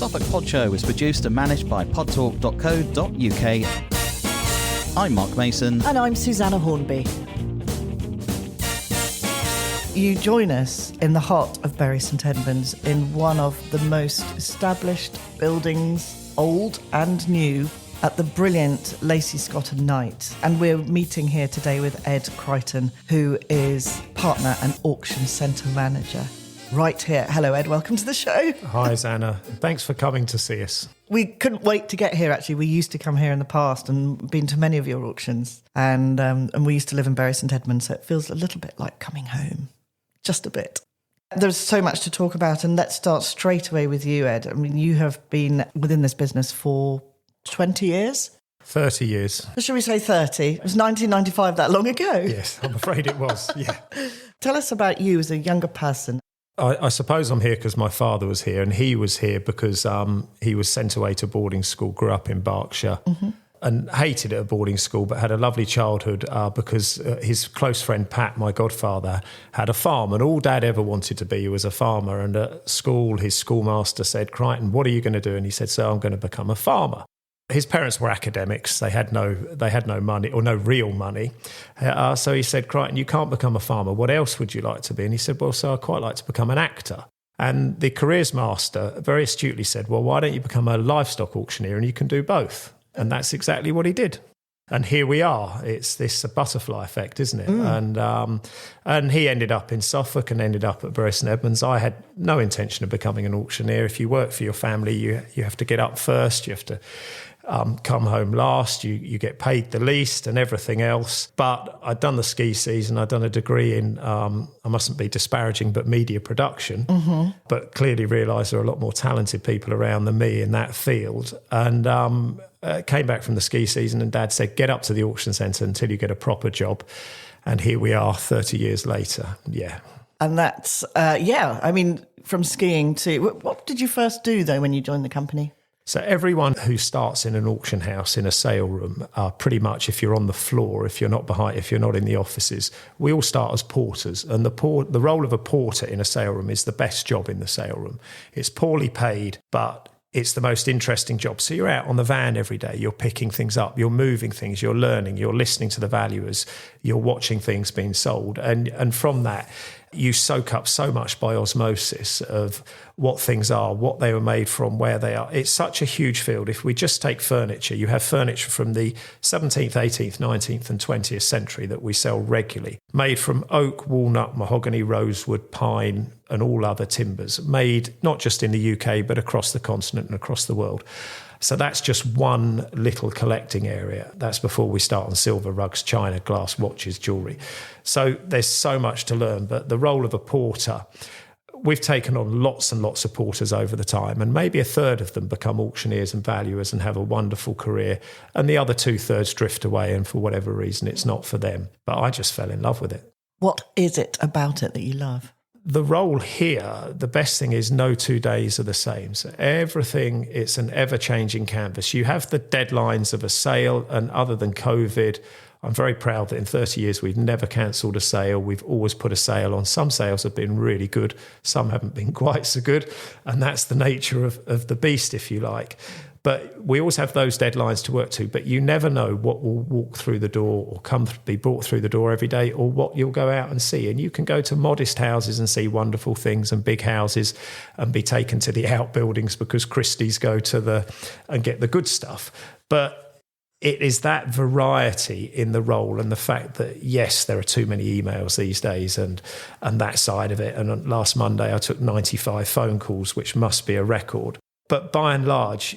Suffolk Pod Show is produced and managed by podtalkuk.uk. I'm Mark Mason. And I'm Susanna Hornby. You join us in the heart of Bury St Edmunds in one of the most established buildings, old and new, at the brilliant Lacy Scott and Knight. And we're meeting here today with Ed Crichton, who is partner and auction centre manager. Right here. Hello, Ed. Welcome to the show. Hi, Zanna. Thanks for coming to see us. We couldn't wait to get here, actually. We used to come here in the past and been to many of your auctions. And we used to live in Bury St Edmunds, so it feels a little bit like coming home. Just a bit. There's so much to talk about, and let's start straight away with you, Ed. I mean, you have been within this business for 20 years? 30 years. Or should we say 30? It was 1995 that long ago. Yes, I'm afraid it was, yeah. Tell us about you as a younger person. I suppose I'm here because my father was here, and he was here because he was sent away to boarding school, grew up in Berkshire, and hated it at boarding school, but had a lovely childhood because his close friend Pat, my godfather, had a farm, and all Dad ever wanted to be was a farmer. And at school, his schoolmaster said, "Crichton, what are you going to do?" And he said, "So I'm going to become a farmer." His parents were academics. They had no money, or no real money. So he said, "Crichton, you can't become a farmer. What else would you like to be?" And he said, "Well, so I'd quite like to become an actor." And the careers master very astutely said, "Well, why don't you become a livestock auctioneer and you can do both?" And that's exactly what he did. And here we are. It's this butterfly effect, isn't it? And he ended up in Suffolk and ended up at Bury St Edmunds. I had no intention of becoming an auctioneer. If you work for your family, you have to get up first. You have to come home last, you get paid the least and everything else. But I'd done the ski season, I'd done a degree in, I mustn't be disparaging, but media production, but clearly realised there are a lot more talented people around than me in that field. And came back from the ski season and Dad said, "Get up to the auction centre until you get a proper job." And here we are 30 years later, yeah. And that's, I mean, from skiing to, what did you first do though when you joined the company? So everyone who starts in an auction house, in a sale room, pretty much if you're on the floor, if you're not in the offices, we all start as porters. And the role of a porter in a sale room is the best job in the sale room. It's poorly paid, but it's the most interesting job. So you're out on the van every day, you're picking things up, you're moving things, you're learning, you're listening to the valuers, you're watching things being sold. And from that, you soak up so much by osmosis of what things are, what they were made from, where they are. It's such a huge field. If we just take furniture, you have furniture from the 17th, 18th, 19th and 20th century that we sell regularly, made from oak, walnut, mahogany, rosewood, pine and all other timbers, made not just in the UK, but across the continent and across the world. So that's just one little collecting area. That's before we start on silver, rugs, china, glass, watches, jewellery. So there's so much to learn. But the role of a porter, we've taken on lots and lots of porters over the time, and maybe a third of them become auctioneers and valuers and have a wonderful career. And the other 2/3 drift away, and for whatever reason, it's not for them. But I just fell in love with it. What is it about it that you love? The role here, the best thing is no 2 days are the same. So everything, it's an ever-changing canvas. You have the deadlines of a sale, and other than COVID, I'm very proud that in 30 years we've never cancelled a sale. We've always put a sale on. Some sales have been really good, some haven't been quite so good, and that's the nature of the beast, if you like. But we always have those deadlines to work to, but you never know what will walk through the door or be brought through the door every day, or what you'll go out and see. And you can go to modest houses and see wonderful things, and big houses and be taken to the outbuildings because Christie's go to and get the good stuff. But it is that variety in the role, and the fact that, yes, there are too many emails these days and that side of it. And last Monday I took 95 phone calls, which must be a record. But by and large,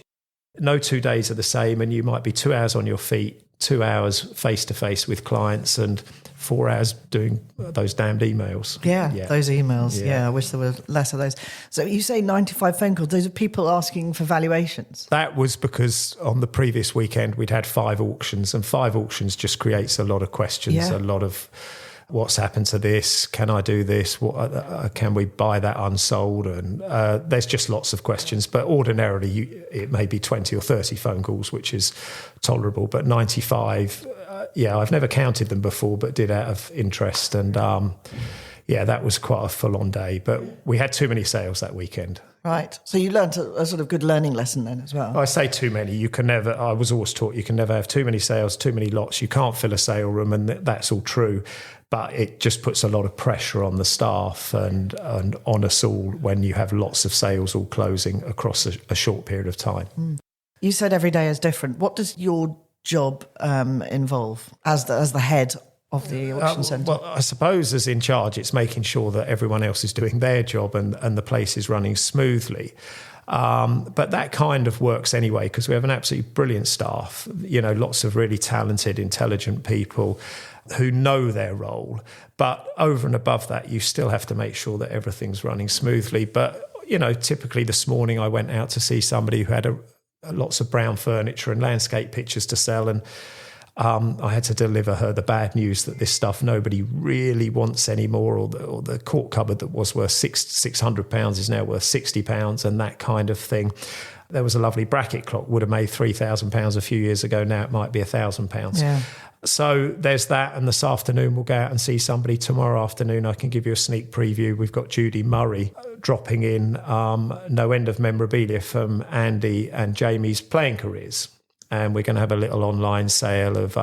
no 2 days are the same, and you might be 2 hours on your feet, 2 hours face-to-face with clients, and 4 hours doing those damned emails. Yeah, those emails. Yeah, I wish there were less of those. So you say 95 phone calls. Those are people asking for valuations? That was because on the previous weekend we'd had 5 auctions, and 5 auctions just creates a lot of questions, a lot of what's happened to this? Can I do this? What, can we buy that unsold? And there's just lots of questions. But ordinarily, it may be 20 or 30 phone calls, which is tolerable. But 95, I've never counted them before, but did out of interest. And yeah, that was quite a full-on day. But we had too many sales that weekend. Right. So you learnt a sort of good learning lesson then as well. I say too many. You can never, I was always taught you can never have too many sales, too many lots. You can't fill a sale room, and that's all true. But it just puts a lot of pressure on the staff and on us all when you have lots of sales all closing across a short period of time. You said every day is different. What does your job involve as the head of the auction centre? Well, I suppose as in charge, it's making sure that everyone else is doing their job and the place is running smoothly. But that kind of works anyway, because we have an absolutely brilliant staff, lots of really talented, intelligent people who know their role. But over and above that, you still have to make sure that everything's running smoothly. But, typically this morning I went out to see somebody who had lots of brown furniture and landscape pictures to sell, and I had to deliver her the bad news that this stuff nobody really wants anymore, or the court cupboard that was worth £600 is now worth £60, and that kind of thing. There was a lovely bracket clock, would have made £3,000 a few years ago. Now it might be £1,000. Yeah. So there's that, and this afternoon we'll go out and see somebody. Tomorrow afternoon I can give you a sneak preview. We've got Judy Murray dropping in no end of memorabilia from Andy and Jamie's playing careers. And we're going to have a little online sale of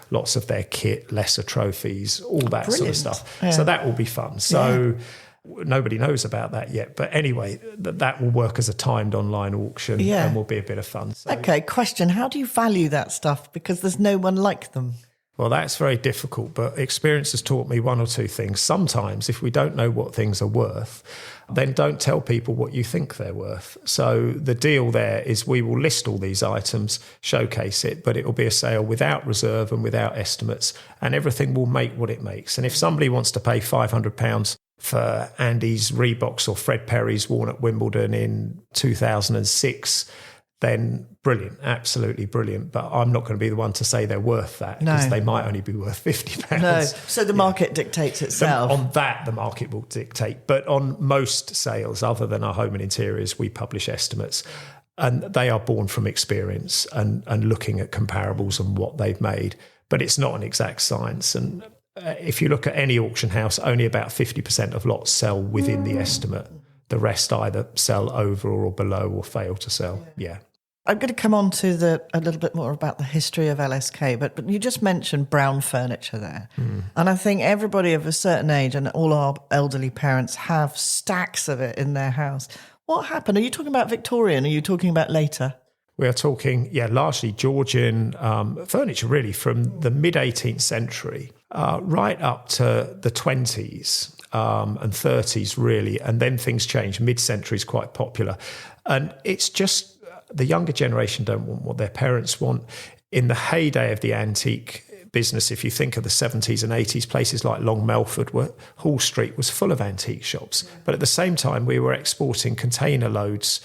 lots of their kit, lesser trophies, all that sort of stuff. Yeah. So that will be fun. So nobody knows about that yet. But anyway, that will work as a timed online auction and will be a bit of fun. So. Okay, question. How do you value that stuff? Because there's no one like them. Well, that's very difficult, but experience has taught me one or two things. Sometimes if we don't know what things are worth, then don't tell people what you think they're worth. So the deal there is we will list all these items, showcase it, but it will be a sale without reserve and without estimates, and everything will make what it makes. And if somebody wants to pay £500 for Andy's Reeboks or Fred Perry's worn at Wimbledon in 2006, then brilliant, absolutely brilliant. But I'm not going to be the one to say they're worth that, because they might only be worth £50. No, so the market dictates itself. On that, the market will dictate. But on most sales, other than our home and interiors, we publish estimates. And they are born from experience and looking at comparables and what they've made. But it's not an exact science. And if you look at any auction house, only about 50% of lots sell within the estimate. The rest either sell over or below or fail to sell. Yeah. I'm going to come on to a little bit more about the history of LSK, but you just mentioned brown furniture there. And I think everybody of a certain age and all our elderly parents have stacks of it in their house. What happened? Are you talking about Victorian? Are you talking about later? We are talking, largely Georgian furniture, really, from the mid-18th century right up to the 20s and 30s, really. And then things change. Mid-century is quite popular. And it's just the younger generation don't want what their parents want. In the heyday of the antique business, if you think of the 70s and 80s, places like Long Melford, Hall Street was full of antique shops. But at the same time, we were exporting container loads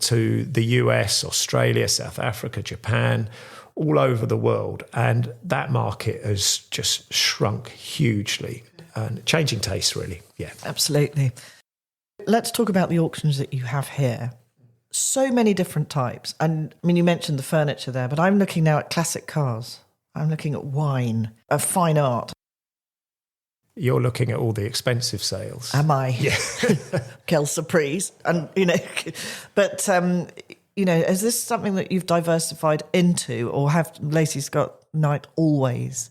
to the US, Australia, South Africa, Japan, all over the world. And that market has just shrunk hugely. And changing tastes, really. Yeah. Absolutely. Let's talk about the auctions that you have here. So many different types. And I mean, you mentioned the furniture there, but I'm looking now at classic cars. I'm looking at wine, of fine art. You're looking at all the expensive sales. Am I? Yeah. Quelle surprise. And, but, is this something that you've diversified into, or have Lacy Scott Knight always?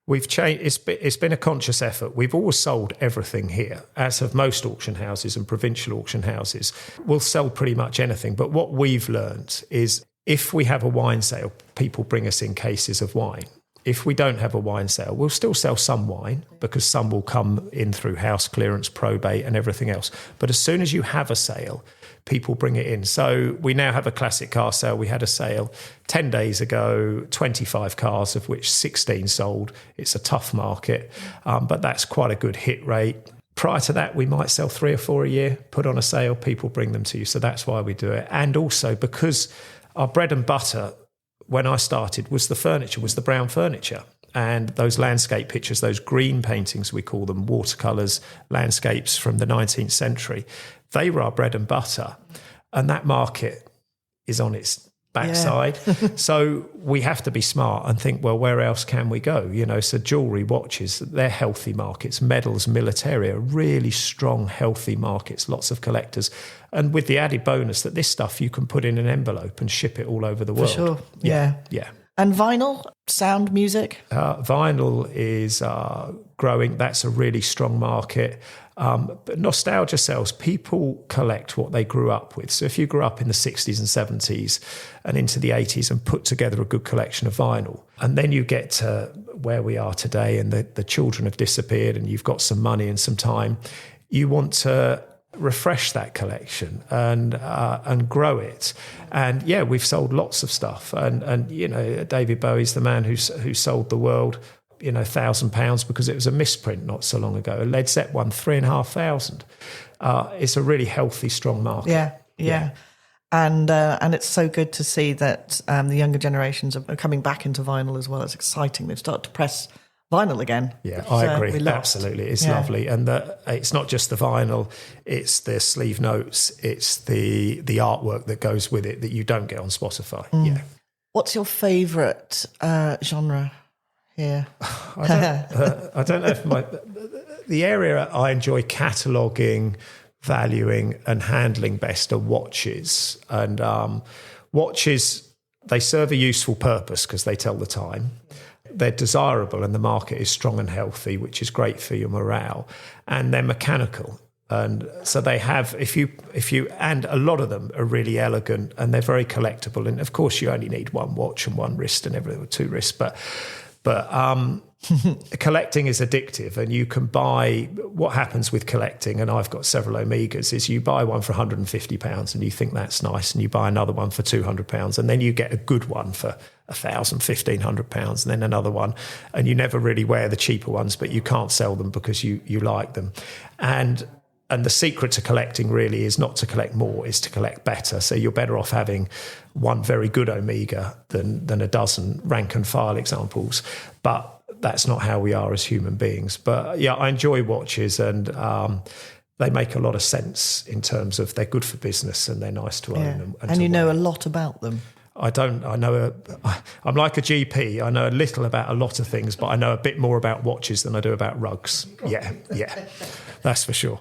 We've changed. It's been a conscious effort. We've always sold everything here, as have most auction houses and provincial auction houses. We'll sell pretty much anything. But what we've learned is if we have a wine sale, people bring us in cases of wine. If we don't have a wine sale, we'll still sell some wine, because some will come in through house clearance, probate and everything else. But as soon as you have a sale, people bring it in. So we now have a classic car sale. We had a sale 10 days ago, 25 cars, of which 16 sold. It's a tough market, but that's quite a good hit rate. Prior to that, we might sell 3 or 4 a year, put on a sale, people bring them to you. So that's why we do it. And also because our bread and butter, when I started, was the furniture, was the brown furniture. And those landscape pictures, those green paintings, we call them, watercolours, landscapes from the 19th century, they were our bread and butter. And that market is on its backside. So we have to be smart and think, well, where else can we go? So jewellery, watches, they're healthy markets. Medals, militaria, really strong, healthy markets, lots of collectors. And with the added bonus that this stuff you can put in an envelope and ship it all over the world. For sure, yeah. And vinyl, sound, music? Vinyl is growing. That's a really strong market. But nostalgia sells. People collect what they grew up with. So if you grew up in the 60s and 70s and into the 80s and put together a good collection of vinyl, and then you get to where we are today and the children have disappeared and you've got some money and some time, you want to refresh that collection and grow it. And yeah, we've sold lots of stuff. And David Bowie's the man who sold the world £1,000 because it was a misprint not so long ago. Led Zepp won 3,500. It's a really healthy, strong market. Yeah. And it's so good to see that the younger generations are coming back into vinyl as well. It's exciting. They've started to press vinyl again. Yeah, I agree. Absolutely. It's lovely. And it's not just the vinyl, it's the sleeve notes, it's the artwork that goes with it that you don't get on Spotify. Yeah. What's your favourite genre? Yeah, I don't know if the area I enjoy cataloguing, valuing and handling best are watches. And watches, they serve a useful purpose because they tell the time. They're desirable and the market is strong and healthy, which is great for your morale. And they're mechanical. And so they have, and a lot of them are really elegant and they're very collectible. And of course you only need one watch and one wrist and everything, two wrists, but collecting is addictive, and you can buy. What happens with collecting, and I've got several Omegas, is you buy one for £150 and you think that's nice, and you buy another one for £200, and then you get a good one for £1,000, £1,500, and then another one, and you never really wear the cheaper ones, but you can't sell them because you like them, and the secret to collecting really is not to collect more, is to collect better. So you're better off having one very good Omega than a dozen rank and file examples. But that's not how we are as human beings. But yeah, I enjoy watches, and they make a lot of sense in terms of they're good for business and they're nice to own. And you know a lot about them. I'm like a GP. I know a little about a lot of things, but I know a bit more about watches than I do about rugs. Yeah, that's for sure.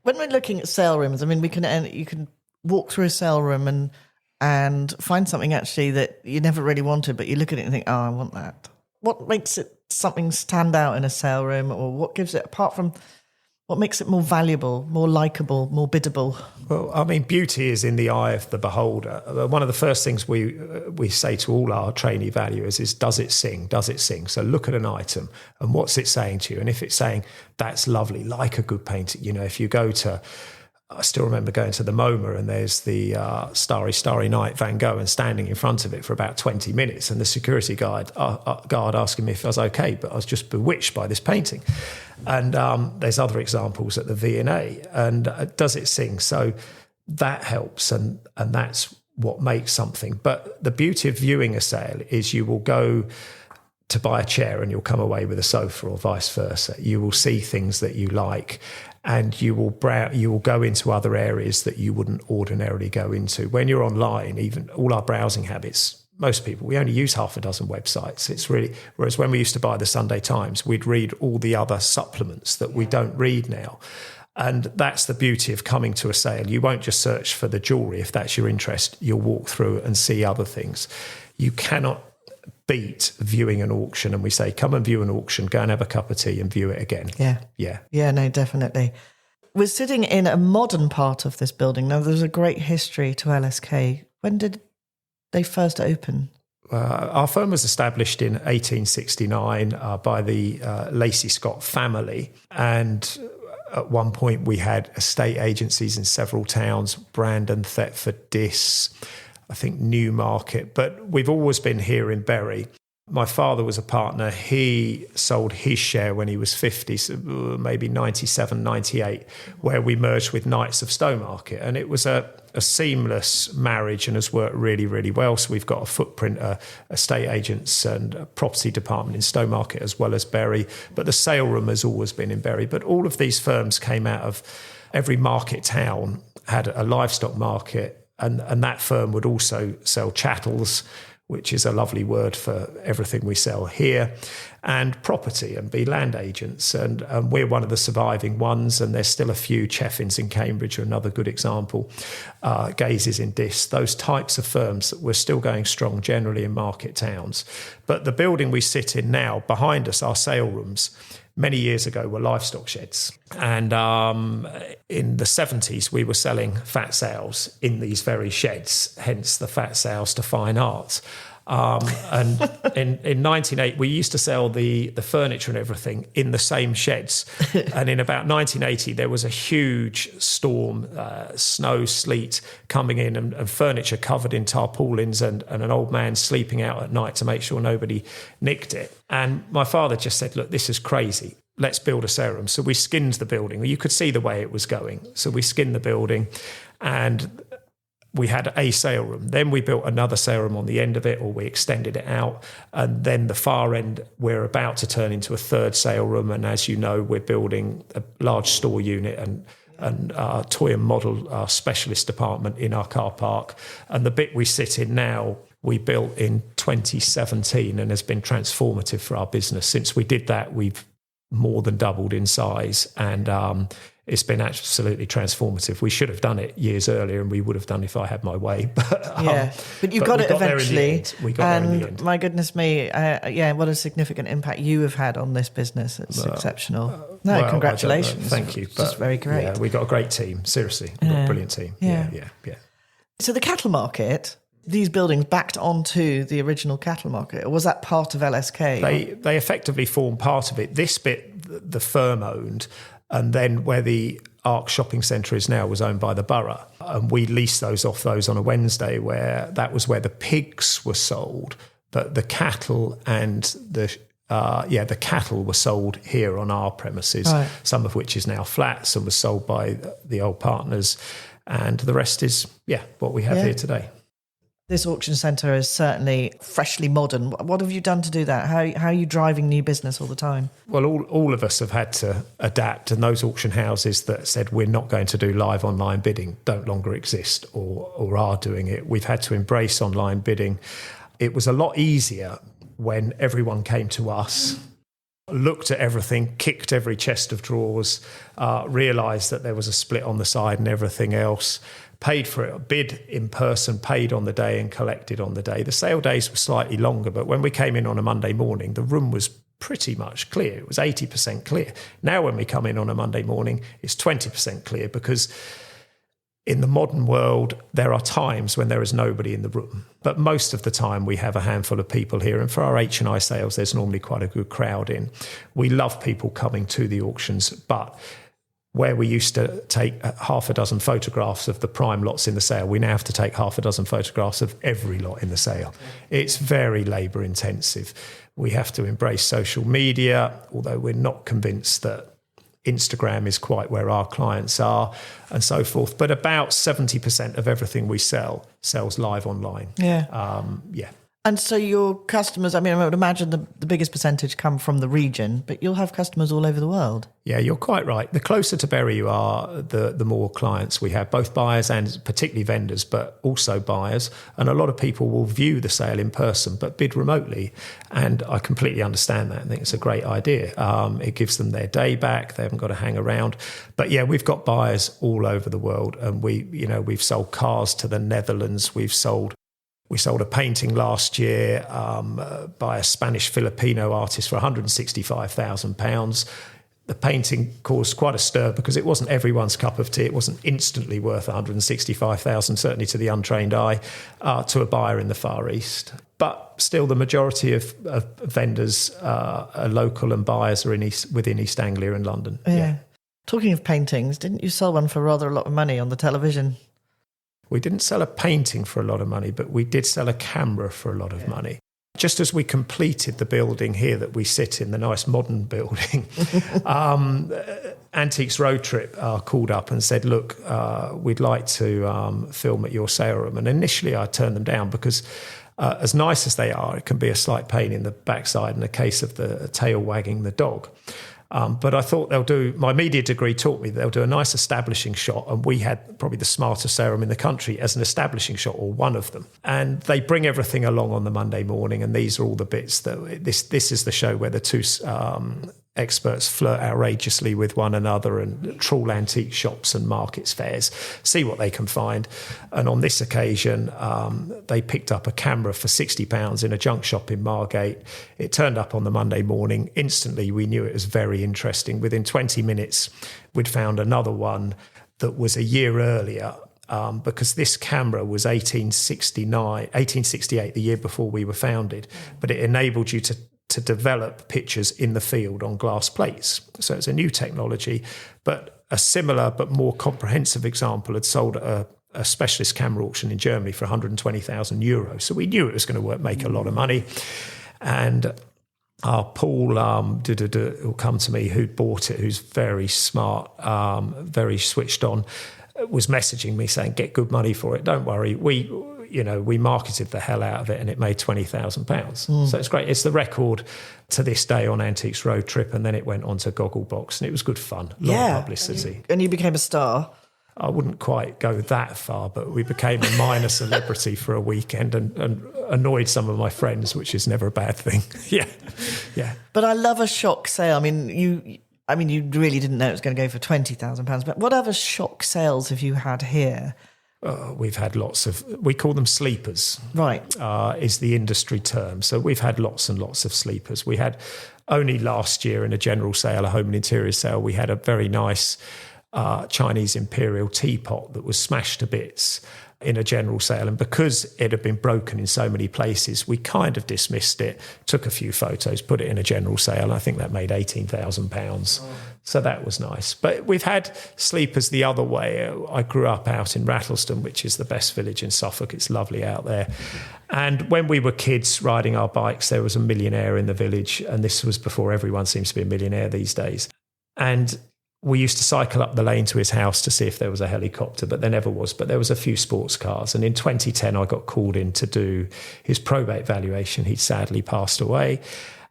When we're looking at sale rooms, I mean, you can walk through a sale room and find something actually that you never really wanted, but you look at it and think, oh, I want that. What makes something stand out in a sale room, or what gives it, apart from what makes it more valuable, more likeable, more biddable? Well, I mean, beauty is in the eye of the beholder. One of the first things we say to all our trainee valuers is, does it sing? Does it sing? So look at an item and what's it saying to you? And if it's saying, that's lovely, like a good painting, if you go to, I still remember going to the MoMA and there's the Starry, Starry Night Van Gogh and standing in front of it for about 20 minutes and the security guard asking me if I was okay, but I was just bewitched by this painting. And there's other examples at the V&A. And does it sing? So that helps, and that's what makes something. But the beauty of viewing a sale is you will go to buy a chair and you'll come away with a sofa, or vice versa. You will see things that you like, and you will go into other areas that you wouldn't ordinarily go into. When you're online, even all our browsing habits, most people, we only use half a dozen websites. It's really, whereas when we used to buy the Sunday Times, we'd read all the other supplements that we don't read now. And that's the beauty of coming to a sale. You won't just search for the jewellery. If that's your interest, you'll walk through it and see other things. You cannot beat viewing an auction, and we say, come and view an auction, go and have a cup of tea and view it again. Yeah, no, definitely. We're sitting in a modern part of this building. Now, there's a great history to LSK. When did they first open? Our firm was established in 1869 by the Lacy Scott family, and at one point we had estate agencies in several towns: Brandon, Thetford, Diss, I think Newmarket, but we've always been here in Bury. My father was a partner. He sold his share when he was 50, so maybe 97, 98, where we merged with Knights of Stowmarket. And it was a seamless marriage and has worked really, really well. So we've got a footprint, estate agents and a property department in Stowmarket as well as Bury. But the sale room has always been in Bury. But all of these firms came out of every market town, had a livestock market, And that firm would also sell chattels, which is a lovely word for everything we sell here, and property and be land agents. And we're one of the surviving ones, and there's still a few. Cheffins in Cambridge are another good example. Gazes in Diss, those types of firms that we're still going strong generally in market towns. But the building we sit in now, behind us, our sale rooms, many years ago were livestock sheds. And in the 70s, we were selling fat sows in these very sheds, hence the fat sows to fine art. And in 1980, we used to sell the furniture and everything in the same sheds. And in about 1980, there was a huge storm, snow, sleet coming in, and furniture covered in tarpaulins, and an old man sleeping out at night to make sure nobody nicked it. And my father just said, look, this is crazy. Let's build a sale room. So we skinned the building. You could see the way it was going. So we skinned the building, and we had a sale room. Then we built another sale room on the end of it, or we extended it out. And then the far end, we're about to turn into a third sale room. And as you know, we're building a large store unit and toy and model specialist department in our car park. And the bit we sit in now, we built in 2017 and has been transformative for our business. Since we did that, we've more than doubled in size, and it's been absolutely transformative. We should have done it years earlier, and we would have done if I had my way. But you got it eventually. We got there in the end. My goodness me, what a significant impact you have had on this business. It's exceptional. Congratulations. Thank you. It's just very great. Yeah, we got a great team. Seriously, we got a brilliant team. Yeah. So the cattle market, these buildings backed onto the original cattle market, or was that part of LSK? They effectively form part of it. This bit the firm owned, and then where the Arc shopping centre is now was owned by the borough. And we leased those off those on a Wednesday, where that was where the pigs were sold, but the cattle and the cattle were sold here on our premises, right. Some of which is now flats and was sold by the old partners, and the rest is what we have here today. This auction centre is certainly freshly modern. What have you done to do that? How are you driving new business all the time? Well, all of us have had to adapt, and those auction houses that said we're not going to do live online bidding don't longer exist or are doing it. We've had to embrace online bidding. It was a lot easier when everyone came to us, looked at everything, kicked every chest of drawers, realised that there was a split on the side and everything else, paid for it, bid in person, paid on the day and collected on the day. The sale days were slightly longer, but when we came in on a Monday morning, the room was pretty much clear. It was 80% clear. Now when we come in on a Monday morning, it's 20% clear, because in the modern world, there are times when there is nobody in the room. But most of the time, we have a handful of people here. And for our H&I sales, there's normally quite a good crowd in. We love people coming to the auctions, but where we used to take half a dozen photographs of the prime lots in the sale, we now have to take half a dozen photographs of every lot in the sale. It's very labour intensive. We have to embrace social media, although we're not convinced that Instagram is quite where our clients are, and so forth. But about 70% of everything we sell sells live online. And so your customers, I would imagine the biggest percentage come from the region, but you'll have customers all over the world. Yeah, you're quite right. The closer to Bury you are, the more clients we have, both buyers and particularly vendors, but also buyers. And a lot of people will view the sale in person, but bid remotely. And I completely understand that. I think it's a great idea. It gives them their day back. They haven't got to hang around. But yeah, we've got buyers all over the world. And we've sold cars to the Netherlands. We sold a painting last year by a Spanish Filipino artist for £165,000. The painting caused quite a stir because it wasn't everyone's cup of tea. It wasn't instantly worth £165,000, certainly to the untrained eye, to a buyer in the Far East. But still, the majority of vendors are local, and buyers are within East Anglia and London. Yeah. Talking of paintings, didn't you sell one for rather a lot of money on the television? We didn't sell a painting for a lot of money, but we did sell a camera for a lot of money. Just as we completed the building here that we sit in, the nice modern building, Antiques Road Trip called up and said, look, we'd like to film at your sale room. And initially I turned them down because as nice as they are, it can be a slight pain in the backside in the case of the tail wagging the dog. But I thought my media degree taught me they'll do a nice establishing shot, and we had probably the smartest saleroom in the country as an establishing shot, or one of them. And they bring everything along on the Monday morning, and these are all the bits that this is the show where the two experts flirt outrageously with one another and trawl antique shops and markets, fairs, see what they can find. And on this occasion, they picked up a camera for £60 in a junk shop in Margate. It turned up on the Monday morning. Instantly, we knew it was very interesting. Within 20 minutes, we'd found another one that was a year earlier, because this camera was 1868, the year before we were founded, but it enabled you to develop pictures in the field on glass plates. So it's a new technology, but a similar but more comprehensive example had sold at a specialist camera auction in Germany for €120,000. So we knew it was going to make a lot of money. And Paul, who'll come to me, who'd bought it, who's very smart, very switched on, was messaging me saying, get good money for it, don't worry. We marketed the hell out of it and it made £20,000. So it's great. It's the record to this day on Antiques Road Trip, and then it went on to Gogglebox, and it was good fun. A lot of publicity. And you became a star. I wouldn't quite go that far, but we became a minor celebrity for a weekend and annoyed some of my friends, which is never a bad thing. Yeah. But I love a shock sale. I mean, you really didn't know it was going to go for £20,000, but what other shock sales have you had here? We've had lots of, we call them sleepers. Right. Is the industry term. So we've had lots and lots of sleepers. We had only last year in a general sale, a home and interior sale, we had a very nice Chinese imperial teapot that was smashed to bits in a general sale. And because it had been broken in so many places, we kind of dismissed it, took a few photos, put it in a general sale. And I think that made £18,000. So that was nice. But we've had sleepers the other way. I grew up out in Rattleston, which is the best village in Suffolk. It's lovely out there. And when we were kids riding our bikes, there was a millionaire in the village. And this was before everyone seems to be a millionaire these days. And we used to cycle up the lane to his house to see if there was a helicopter, but there never was. But there was a few sports cars. And in 2010, I got called in to do his probate valuation. He'd sadly passed away.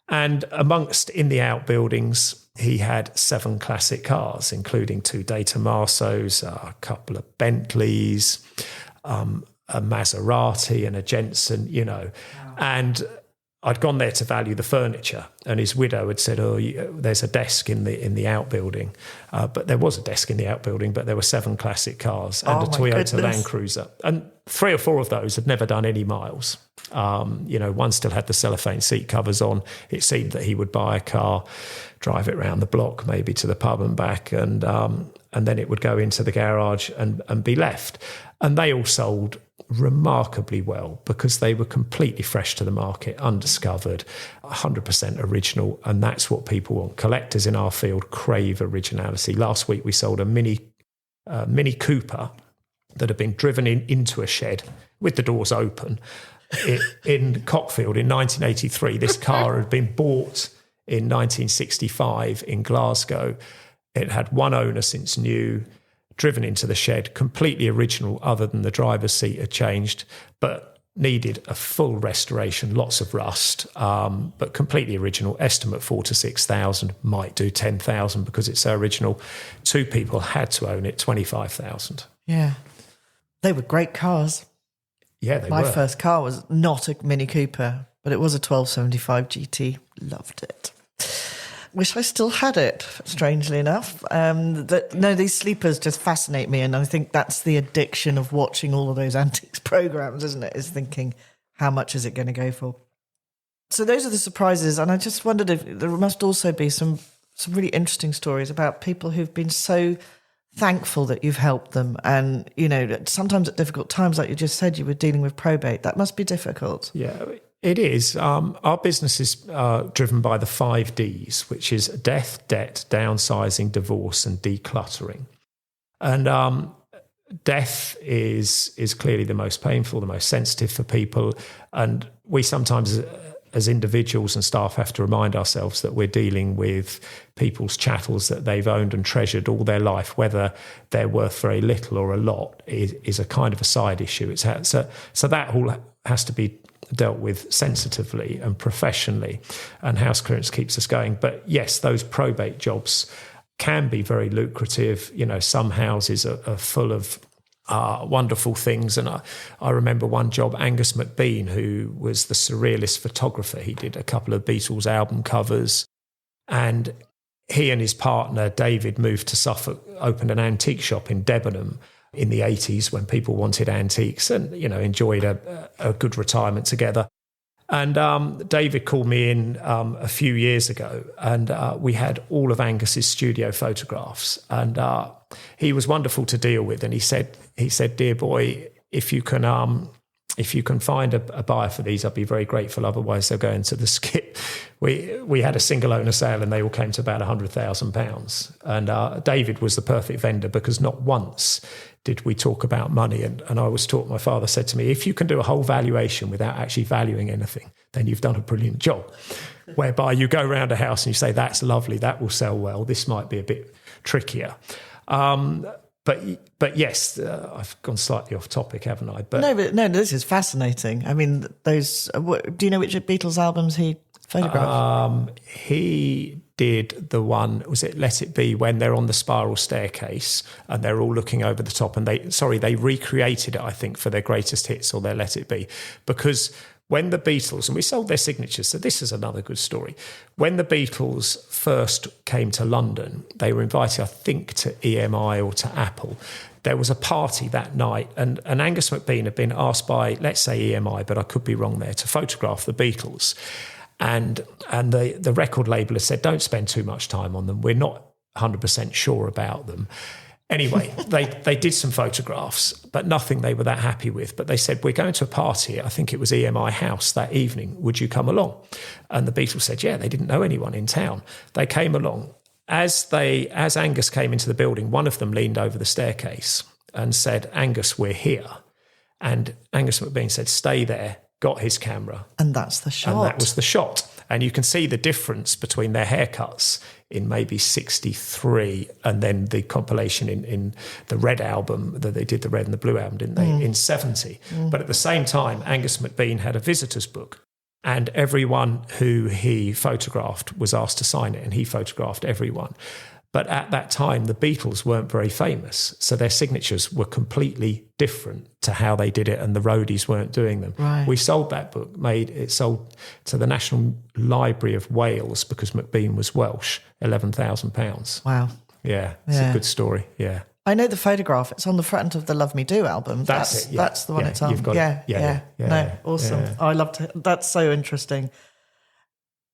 And amongst in the outbuildings, he had 7 classic cars, including 2 De Tomasos, a couple of Bentleys, a Maserati and a Jensen, Wow. And I'd gone there to value the furniture, and his widow had said, there's a desk in the outbuilding. But there was a desk in the outbuilding, but there were 7 classic cars and a Toyota Land Cruiser. And 3 or 4 of those had never done any miles. One still had the cellophane seat covers on. It seemed that he would buy a car, drive it around the block, maybe to the pub and back, and then it would go into the garage and be left. And they all sold remarkably well because they were completely fresh to the market, undiscovered, 100% original, and that's what people want. Collectors in our field crave originality. Last week we sold a Mini Cooper that had been driven into a shed with the doors open in Cockfield in 1983. This car had been bought in 1965 in Glasgow. It had one owner since new, driven into the shed, completely original other than the driver's seat had changed, but needed a full restoration, lots of rust, but completely original. Estimate 4,000 to 6,000, might do 10,000 because it's so original. 2 people had to own it, 25,000. Yeah. They were great cars. Yeah, they were. My first car was not a Mini Cooper, but it was a 1275 GT. Loved it. Wish I still had it, strangely enough. These sleepers just fascinate me, and I think that's the addiction of watching all of those antiques programs, isn't it? Is thinking, how much is it going to go for? So those are the surprises, and I just wondered if there must also be some really interesting stories about people who've been so thankful that you've helped them, and sometimes at difficult times, like you just said, you were dealing with probate. That must be difficult. Yeah. It is. Our business is driven by the 5 Ds, which is death, debt, downsizing, divorce, and decluttering. And death is clearly the most painful, the most sensitive for people. And we sometimes, as individuals and staff, have to remind ourselves that we're dealing with people's chattels that they've owned and treasured all their life. Whether they're worth very little or a lot is a kind of a side issue. So that all has to be dealt with sensitively and professionally, and house clearance keeps us going. But yes, those probate jobs can be very lucrative. You know, some houses are full of wonderful things. And I remember one job, Angus McBean, who was the surrealist photographer. He did a couple of Beatles album covers, and he and his partner, David, moved to Suffolk, opened an antique shop in Debenham in the 80s when people wanted antiques and, you know, enjoyed a good retirement together. And David called me in a few years ago, and we had all of Angus's studio photographs, and he was wonderful to deal with. And he said, "Dear boy, if you can find a buyer for these, I'd be very grateful. Otherwise, they'll go into the skip." We had a single owner sale, and they all came to about £100,000. And David was the perfect vendor, because not once did we talk about money. And I was taught, my father said to me, if you can do a whole valuation without actually valuing anything, then you've done a brilliant job. Whereby you go around a house and you say, that's lovely, that will sell well, this might be a bit trickier. But yes, I've gone slightly off topic, haven't I? But no, this is fascinating. I mean, those. Do you know which Beatles albums he photographed? He did the one, was it Let It Be, when they're on the spiral staircase and they're all looking over the top, and they recreated it, I think, for their greatest hits or their Let It Be, because when the Beatles, and we sold their signatures, so this is another good story. When the Beatles first came to London, they were invited, I think, to EMI or to Apple. There was a party that night, and Angus McBean had been asked by, let's say EMI, but I could be wrong there, to photograph the Beatles. And the record label has said, don't spend too much time on them. We're not 100% sure about them. Anyway, they did some photographs, but nothing they were that happy with. But they said, we're going to a party, I think it was EMI House that evening. Would you come along? And the Beatles said, yeah, they didn't know anyone in town. They came along. As Angus came into the building, one of them leaned over the staircase and said, Angus, we're here. And Angus McBean said, stay there, got his camera. And that's the shot. And that was the shot. And you can see the difference between their haircuts in maybe 63 and then the compilation in the Red album, that they did the Red and the Blue album, didn't they, in 70. But at the same time, Angus McBean had a visitor's book, and everyone who he photographed was asked to sign it, and he photographed everyone. But at that time, the Beatles weren't very famous, so their signatures were completely different to how they did it, and the roadies weren't doing them. Right. We sold that book, it sold to the National Library of Wales, because McBean was Welsh, £11,000. Wow. Yeah, it's a good story, yeah. I know the photograph. It's on the front of the Love Me Do album. That's it, yeah. That's the one it's on. You've got it. Yeah. Awesome. Yeah. Oh, I loved it. That's so interesting.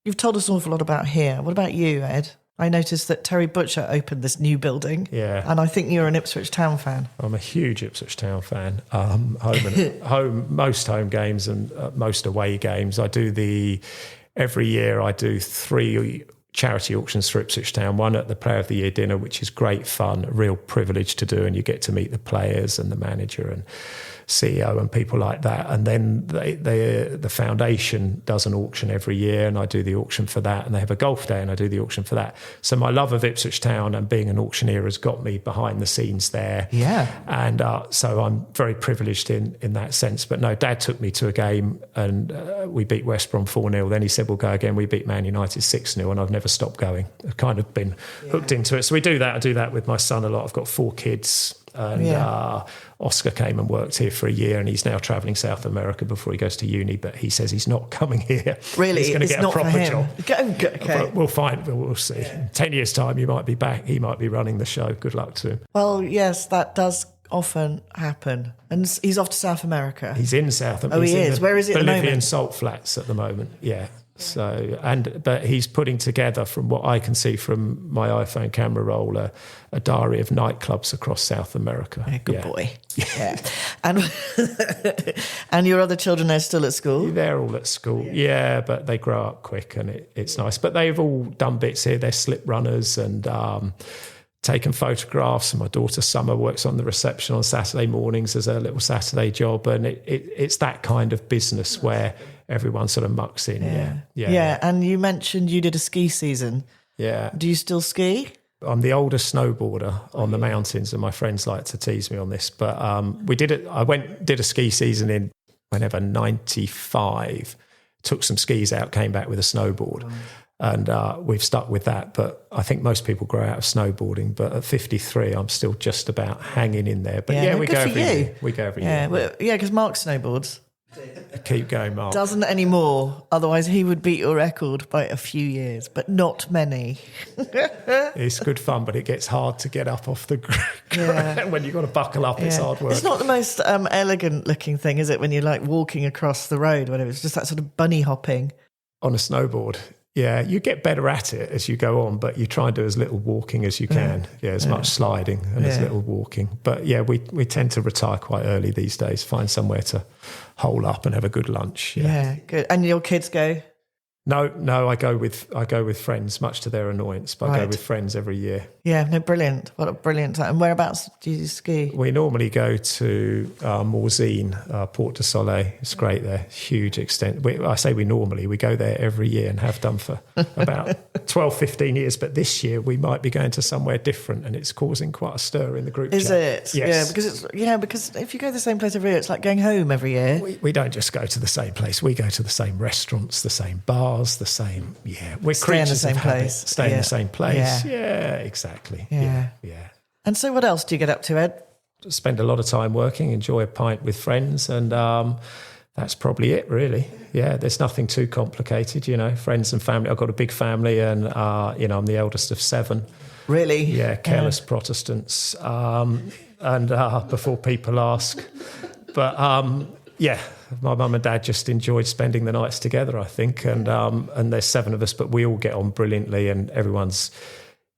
You've told us an awful lot about here. What about you, Ed? I noticed that Terry Butcher opened this new building. Yeah. And I think you're an Ipswich Town fan. I'm a huge Ipswich Town fan. Most home games and most away games. Every year I do 3 charity auctions for Ipswich Town. One at the Player of the Year dinner, which is great fun, a real privilege to do, and you get to meet the players and the manager and CEO and people like that. And then the foundation does an auction every year, and I do the auction for that. And they have a golf day, and I do the auction for that. So my love of Ipswich Town and being an auctioneer has got me behind the scenes there. Yeah. And so I'm very privileged in that sense. But no, Dad took me to a game, and we beat West Brom 4-0. Then he said, we'll go again. We beat Man United 6-0, and I've never stopped going. I've kind of been hooked into it. So we do that. I do that with my son a lot. I've got 4 kids. And Oscar came and worked here for a year, and he's now travelling South America before he goes to uni, but he says he's not coming here. Really? He's going to get a proper job. Okay. We'll find, we'll see. In 10 years' time, he might be back. He might be running the show. Good luck to him. Well, yes, that does often happen. And he's off to South America. He's in South America. Oh, he is. Where is it at the moment? Bolivian salt flats at the moment, yeah. So, but he's putting together, from what I can see from my iPhone camera roll, a diary of nightclubs across South America. Yeah, good boy. Yeah. And your other children are still at school? They're all at school, yeah, but they grow up quick, and it's nice. But they've all done bits here. They're slip runners and taken photographs. And my daughter Summer works on the reception on Saturday mornings as a little Saturday job. And it's that kind of business where everyone sort of mucks in. Yeah. And you mentioned you did a ski season. Yeah. Do you still ski? I'm the oldest snowboarder on the mountains, and my friends like to tease me on this. But we did it. I did a ski season in whenever, 95, took some skis out, came back with a snowboard. And we've stuck with that. But I think most people grow out of snowboarding. But at 53, I'm still just about hanging in there. But we go every year. We go every year. Well, because Mark snowboards. Keep going, Mark. Doesn't anymore. Otherwise, he would beat your record by a few years, but not many. It's good fun, but it gets hard to get up off the ground. When you've got to buckle up. It's hard work. It's not the most elegant looking thing, is it, when you're like walking across the road, whatever. It's just that sort of bunny hopping. On a snowboard. Yeah, you get better at it as you go on, but you try and do as little walking as you can. As much sliding and as little walking. But we tend to retire quite early these days, find somewhere to hole up and have a good lunch. Yeah, good. And your kids go? No, I go with friends, much to their annoyance, but I go with friends every year. Yeah, no, brilliant. What a brilliant time. And whereabouts do you ski? We normally go to Morzine, Port de Soleil. It's great there, huge extent. I say we go there every year and have done for about 12, 15 years. But this year we might be going to somewhere different and it's causing quite a stir in the group Is chat. it? Yes. Yeah, because if you go to the same place every year, it's like going home every year. We don't just go to the same place. We go to the same restaurants, the same bars. The same, we're stay in the same place. Stay in the same place. Yeah, exactly. Yeah. And so, what else do you get up to, Ed? Spend a lot of time working, enjoy a pint with friends, and that's probably it, really. Yeah, there's nothing too complicated, friends and family. I've got a big family, and I'm the eldest of 7. Really? Yeah, careless Protestants. And before people ask, but my mum and dad just enjoyed spending the nights together, I think, and there's 7 of us, but we all get on brilliantly, and everyone's,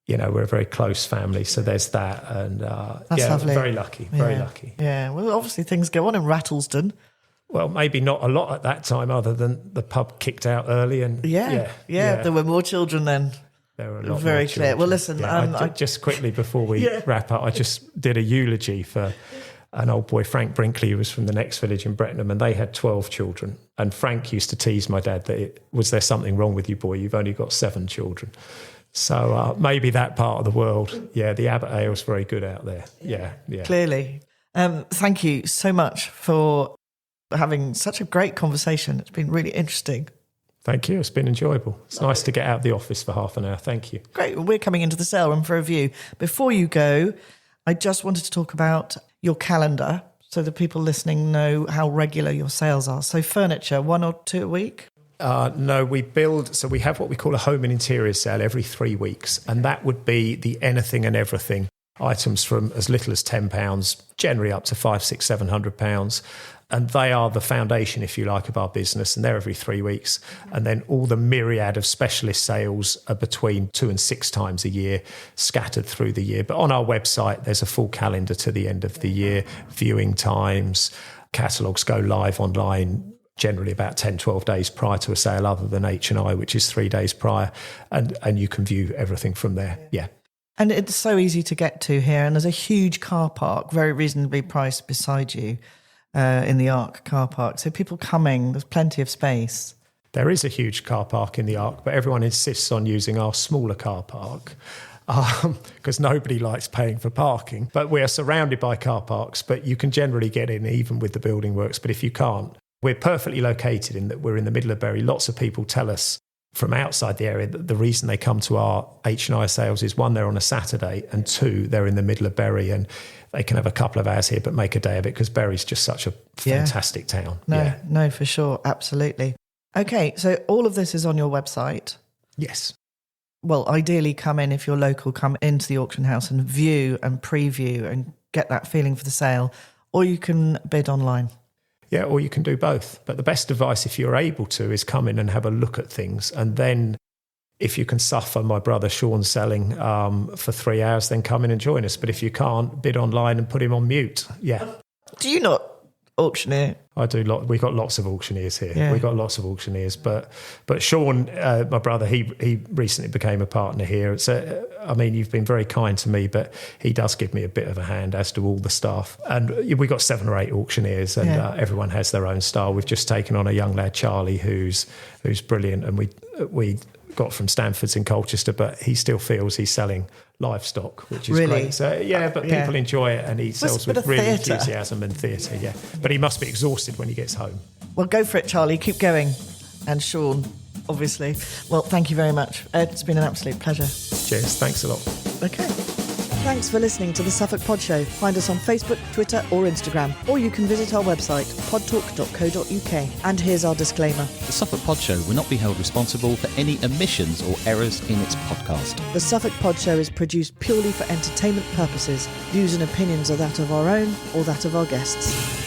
we're a very close family, so there's that, and that's lovely. Very lucky. Yeah, well, obviously things go on in Rattlesden. Well, maybe not a lot at that time, other than the pub kicked out early, and there were more children then. There were a lot very more clear. children. Well, listen, I just quickly before we wrap up, I just did a eulogy for an old boy, Frank Brinkley, who was from the next village in Brettenham, and they had 12 children. And Frank used to tease my dad that was there something wrong with you, boy? You've only got 7 children. So maybe that part of the world, the Abbot Ale's very good out there. Yeah. Clearly. Thank you so much for having such a great conversation. It's been really interesting. Thank you. It's been enjoyable. It's nice to get out of the office for half an hour. Thank you. Great. Well, we're coming into the saleroom for a view. Before you go, I just wanted to talk about your calendar so the people listening know how regular your sales are. So furniture, 1 or 2 a week? No, we have what we call a home and interior sale every 3 weeks, and that would be the anything and everything. Items from as little as £10, generally up to £500, £600, £700. And they are the foundation, if you like, of our business. And they're every 3 weeks. And then all the myriad of specialist sales are between 2 and 6 times a year, scattered through the year. But on our website, there's a full calendar to the end of the year, viewing times, catalogues go live online generally about 10, 12 days prior to a sale, other than H&I, which is 3 days prior. And you can view everything from there. Yeah. And it's so easy to get to here. And there's a huge car park, very reasonably priced beside you. In the Arc car park. So people coming, there's plenty of space. There is a huge car park in the Arc, but everyone insists on using our smaller car park because nobody likes paying for parking. But we are surrounded by car parks, but you can generally get in even with the building works. But if you can't, we're perfectly located in that we're in the middle of Bury. Lots of people tell us from outside the area that the reason they come to our H&I sales is 1, they're on a Saturday, and 2, they're in the middle of Bury, and they can have a couple of hours here but make a day of it because Bury's just such a fantastic town. No, for sure. Absolutely. Okay, so all of this is on your website. Yes. Well, ideally come in, if you're local, come into the auction house and view and preview and get that feeling for the sale, or you can bid online. Yeah, or you can do both. But the best advice, if you're able to, is come in and have a look at things. And then if you can suffer my brother Sean selling for 3 hours, then come in and join us. But if you can't, bid online and put him on mute. Yeah. Do you not auctioneer? I do. We've got lots of auctioneers here. Yeah. We've got lots of auctioneers. But Sean, my brother, he recently became a partner here. You've been very kind to me, but he does give me a bit of a hand, as do all the staff. And we've got 7 or 8 auctioneers, and everyone has their own style. We've just taken on a young lad, Charlie, who's brilliant, and we got from Stanford's in Colchester, but he still feels he's selling livestock, which is Really? great. So but people enjoy it, and he sells bit with of real theatre. enthusiasm and theatre. Yeah, but he must be exhausted when he gets home. Well, go for it, Charlie. Keep going. And Sean, obviously. Well, thank you very much. Ed, it's been an absolute pleasure. Cheers. Thanks a lot. Okay. Thanks for listening to the Suffolk Pod Show. Find us on Facebook, Twitter or Instagram, or you can visit our website, podtalk.co.uk. And here's our disclaimer. The Suffolk Pod Show will not be held responsible for any omissions or errors in its podcast. The Suffolk Pod Show is produced purely for entertainment purposes. Views and opinions are that of our own or that of our guests.